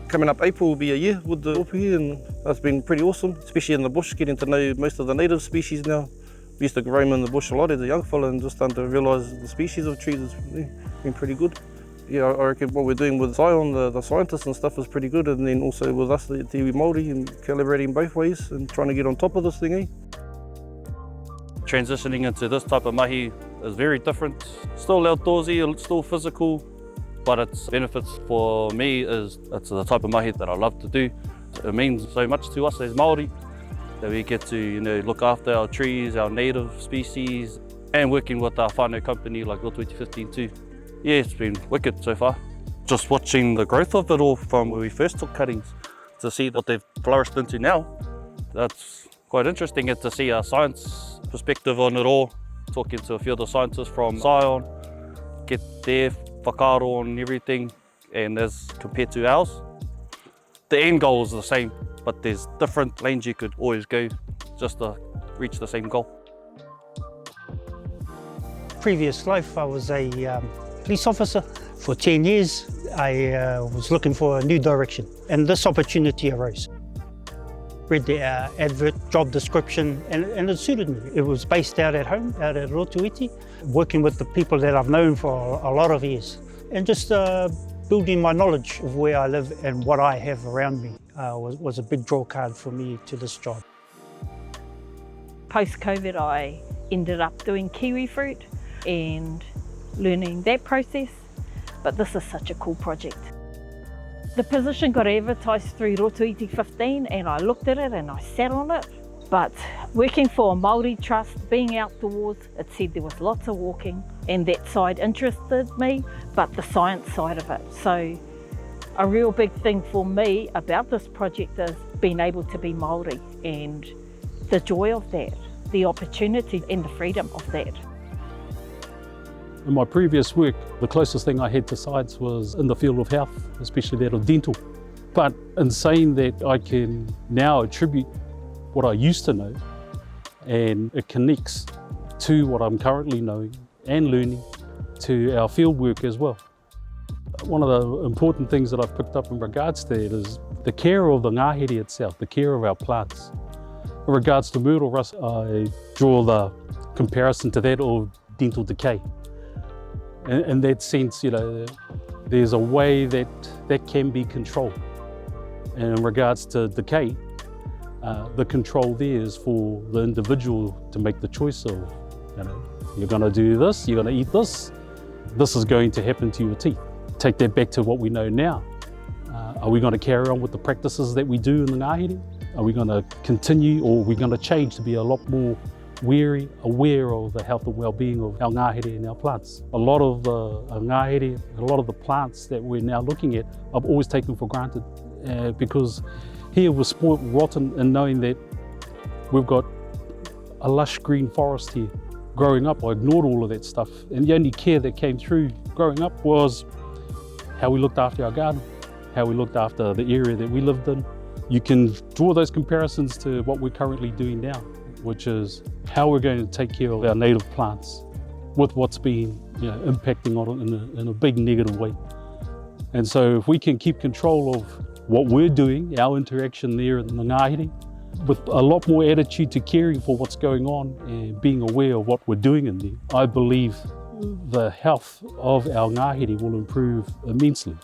Coming up April will be a year with the opuhi, and that's been pretty awesome, especially in the bush, getting to know most of the native species now. We used to roam in the bush a lot as a young fella and just starting to realise the species of trees has been pretty good. Yeah, I reckon what we're doing with Zion, the scientists and stuff, is pretty good, and then also with us, the iwi Māori, and collaborating both ways and trying to get on top of this thing. Transitioning into this type of mahi is very different. Still outdoorsy, still physical, but its benefits for me is it's the type of mahi that I love to do. It means so much to us as Māori that we get to look after our trees, our native species, and working with our whānau company like Rotoiti 15 too. Yeah, it's been wicked so far. Just watching the growth of it all from when we first took cuttings to see what they've flourished into now. That's quite interesting to see our science perspective on it all, talking to a few of the scientists from Zion, get their whakaaro on everything, and as compared to ours, the end goal is the same, but there's different lanes you could always go just to reach the same goal. Previous life, I was a police officer. For 10 years, I was looking for a new direction, and this opportunity arose. Read the advert, job description, and it suited me. It was based out at home, out at Rotoiti, working with the people that I've known for a lot of years, and just building my knowledge of where I live and what I have around me was a big draw card for me to this job. Post-COVID, I ended up doing kiwi fruit and learning that process, but this is such a cool project. The position got advertised through Rotoiti 15 and I looked at it and I sat on it, but working for a Māori trust, being outdoors, it said there was lots of walking, and that side interested me, but the science side of it. So a real big thing for me about this project is being able to be Māori and the joy of that, the opportunity and the freedom of that. In my previous work, the closest thing I had to science was in the field of health, especially that of dental. But in saying that, I can now attribute what I used to know, and it connects to what I'm currently knowing and learning to our field work as well. One of the important things that I've picked up in regards to that is the care of the ngāhere itself, the care of our plants. In regards to myrtle rust, I draw the comparison to that of dental decay. In that sense, there's a way that can be controlled. And in regards to decay, the control there is for the individual to make the choice of, you're going to do this, you're going to eat this is going to happen to your teeth. Take that back to what we know now. Are we going to carry on with the practices that we do in the ngāhere? Are we going to continue, or are we going to change to be a lot more aware of the health and well-being of our ngāhere and our plants? A lot of the ngāhere, a lot of the plants that we're now looking at, I've always taken for granted because here we're spoiled rotten in knowing that we've got a lush green forest here. Growing up, I ignored all of that stuff, and the only care that came through growing up was how we looked after our garden, how we looked after the area that we lived in. You can draw those comparisons to what we're currently doing now, which is how we're going to take care of our native plants with what's been impacting on it in a big negative way. And so if we can keep control of what we're doing, our interaction there in the ngāhere, with a lot more attitude to caring for what's going on and being aware of what we're doing in there, I believe the health of our ngāhere will improve immensely.